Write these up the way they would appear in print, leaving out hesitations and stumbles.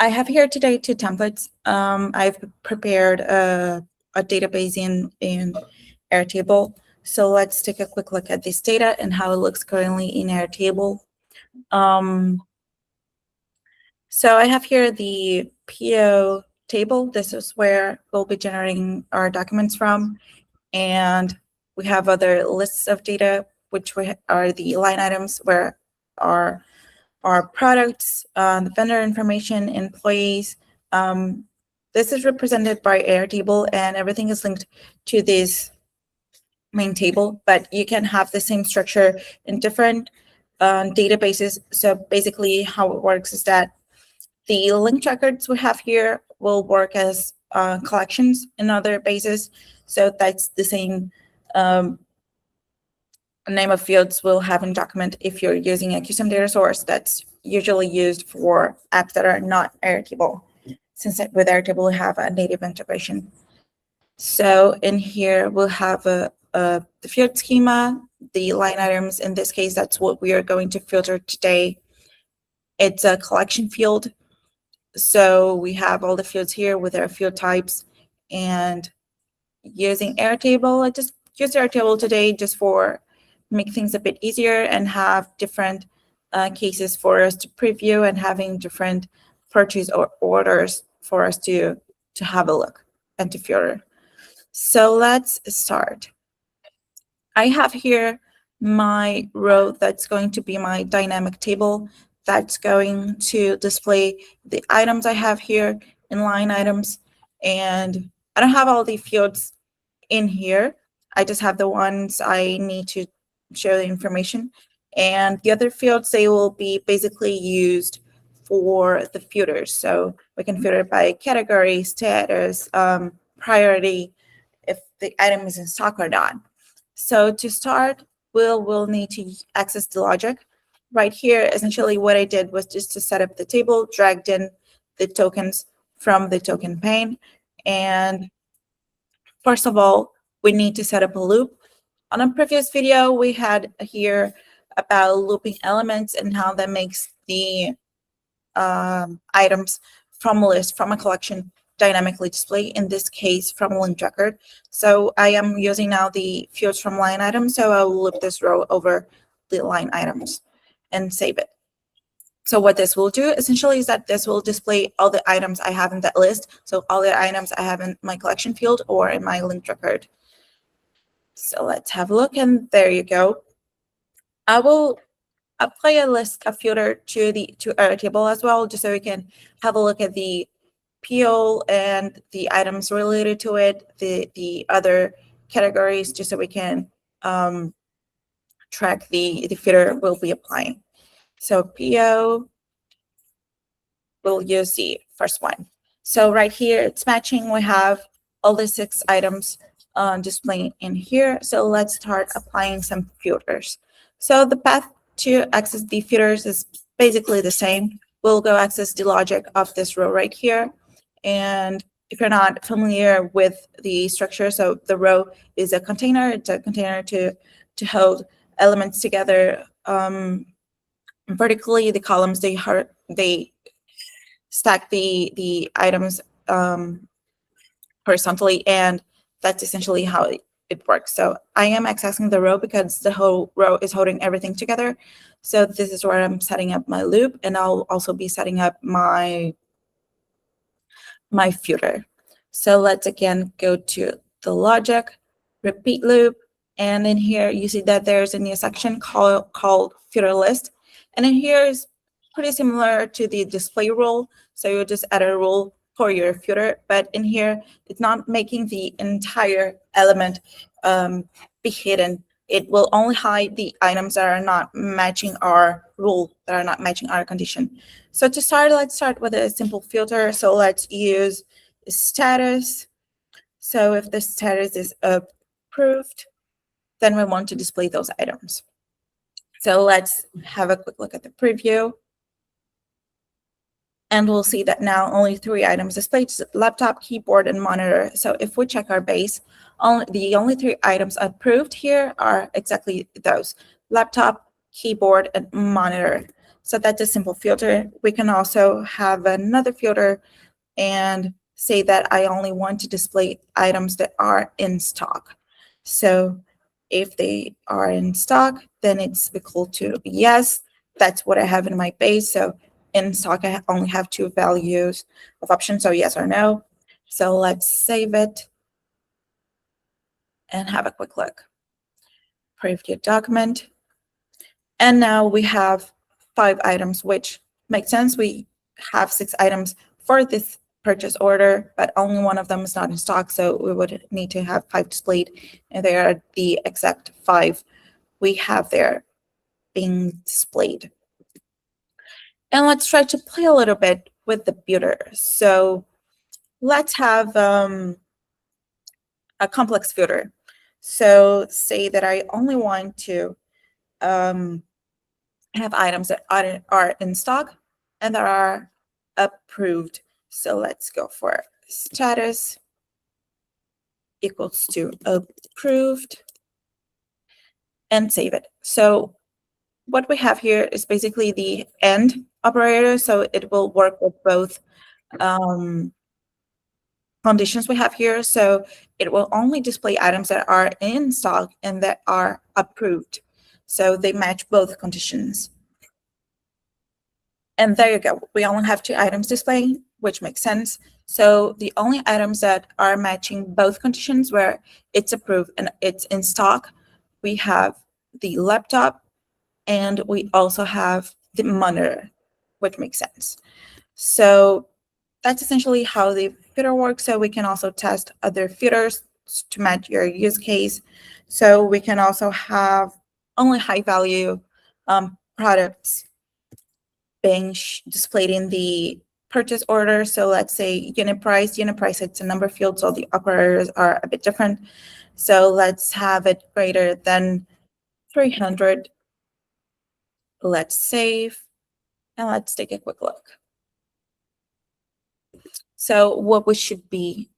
I have here today two templates. I've prepared a database in Airtable. So let's take a quick look at this data and how it looks currently in Airtable. So I have here the PO table. This is where we'll be generating our documents from. And we have other lists of data, which are the line items where our products, the vendor information, employees. This is represented by Airtable, and everything is linked to this main table, but you can have the same structure in different databases. So basically how it works is that the linked records we have here will work as collections in other bases. So that's the same name of fields we'll have in Document if you're using a custom data source that's usually used for apps that are not Airtable, since with Airtable we have a native integration. So in here we'll have the field schema, the line items. In this case, that's what we are going to filter today. It's a collection field. So we have all the fields here with our field types, and using Airtable, I just use Airtable today just for make things a bit easier and have different cases for us to preview and having different purchase or orders for us to have a look and to filter. So let's start. I have here my row that's going to be my dynamic table that's going to display the items I have here in line items. And I don't have all the fields in here. I just have the ones I need to show the information. And the other fields, they will be basically used for the filters. So we can filter by category, status, priority, if the item is in stock or not. So to start, we'll need to access the logic. Right here, essentially what I did was just to set up the table, dragged in the tokens from the token pane. And first of all, we need to set up a loop. On a previous video, we had here about looping elements and how that makes the items from a list, from a collection, dynamically display, in this case from a linked record. So I am using now the fields from line items, so I'll loop this row over the line items and save it. So what this will do essentially is that this will display all the items I have in that list. So all the items I have in my collection field or in my linked record. So let's have a look, and there you go. I will apply a list, a filter to Airtable as well, just so we can have a look at the PO and the items related to it, the other categories, just so we can track the filter we'll be applying. So PO, we'll use the first one. So right here, it's matching. We have all the 6 items displaying in here. So let's start applying some filters. So the path to access the filters is basically the same. We'll go access the logic of this row right here. And if you're not familiar with the structure, so the row is a container. It's a container to hold elements together vertically. The columns, they stack the items horizontally, and that's essentially how it works. So I am accessing the row because the whole row is holding everything together. So this is where I'm setting up my loop, and I'll also be setting up my filter. So let's again go to the logic, repeat loop, and in here you see that there's a new section called filter list. And in here is pretty similar to the display rule. So you just add a rule for your filter, but in here it's not making the entire element be hidden. It will only hide the items that are not matching our rule, that are not matching our condition. So to start, let's start with a simple filter. So let's use status. So if the status is approved, then we want to display those items. So let's have a quick look at the preview. And we'll see that now only 3 items displayed: laptop, keyboard, and monitor. So if we check our base, the only 3 items approved here are exactly those: laptop, keyboard, and monitor. So that's a simple filter. We can also have another filter and say that I only want to display items that are in stock. So if they are in stock, then it's equal to yes, that's what I have in my base. So in stock, I only have two values of options, so yes or no. So let's save it and have a quick look. Preview document. And now we have 5 items, which makes sense. We have 6 items for this purchase order, but only one of them is not in stock. So we would need to have 5 displayed, and they are the exact 5 we have there being displayed. And let's try to play a little bit with the builder. So let's have a complex filter. So say that I only want to have items that are in stock and that are approved. So let's go for status equals to approved and save it. So what we have here is basically the AND operator. So it will work with both conditions we have here. So it will only display items that are in stock and that are approved. So they match both conditions. And there you go. We only have 2 items displaying, which makes sense. So the only items that are matching both conditions where it's approved and it's in stock, we have the laptop and we also have the monitor, which makes sense. So that's essentially how the filter works. So we can also test other filters to match your use case. So we can also have only high value products being displayed in the purchase order. So let's say unit price, it's a number field, so the operators are a bit different. So let's have it greater than 300. Let's save, and let's take a quick look. So what we should be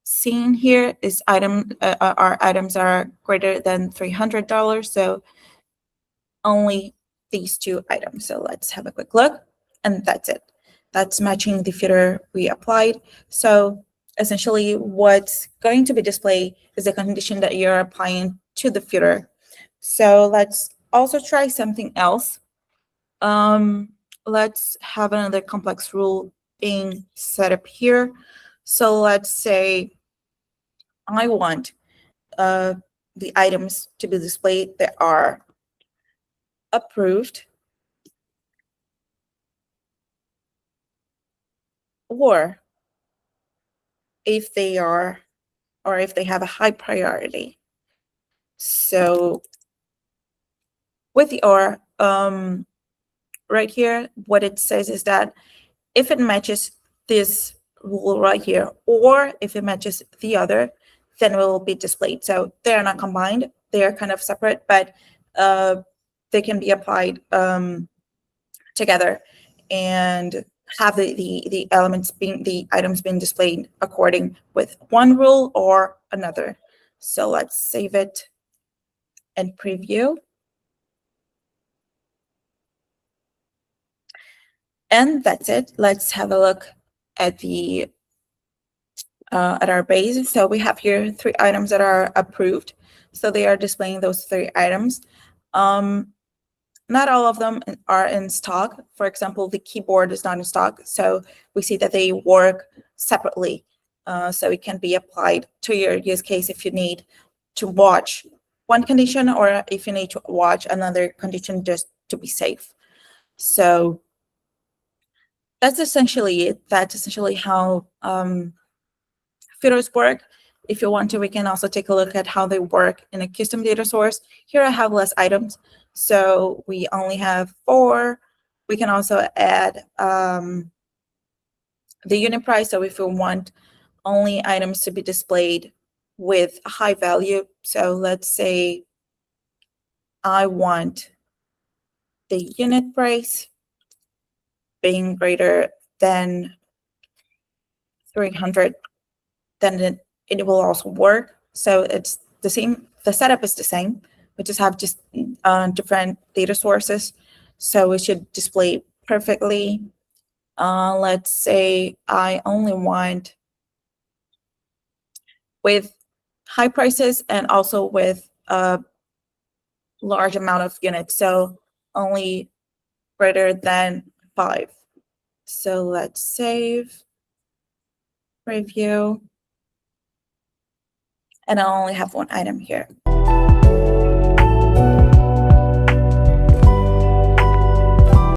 seeing here is our items are greater than $300. So only these 2 items. So let's have a quick look, and that's it. That's matching the filter we applied. So essentially what's going to be displayed is the condition that you're applying to the filter. So let's also try something else. Let's have another complex rule being set up here. So let's say I want the items to be displayed that are approved or if they are, or if they have a high priority. So with the or, right here, what it says is that if it matches this rule right here, or if it matches the other, then it will be displayed. So they're not combined, they are kind of separate, but they can be applied together and have the elements being, the items being displayed according with one rule or another. So let's save it and preview. And that's it. Let's have a look at the at our base. So we have here 3 items that are approved. So they are displaying those 3 items. Not all of them are in stock. For example, the keyboard is not in stock. So we see that they work separately. So it can be applied to your use case if you need to watch one condition or if you need to watch another condition just to be safe. So that's essentially it. That's essentially how filters work. If you want to, we can also take a look at how they work in a custom data source. Here I have less items, so we only have 4. We can also add the unit price. So if we want only items to be displayed with a high value, so let's say I want the unit price being greater than 300, then it will also work. So it's the same, the setup is the same. We just have different data sources. So it should display perfectly. Let's say I only want with high prices and also with a large amount of units. So only greater than 5. So let's save, review, and I only have one item here.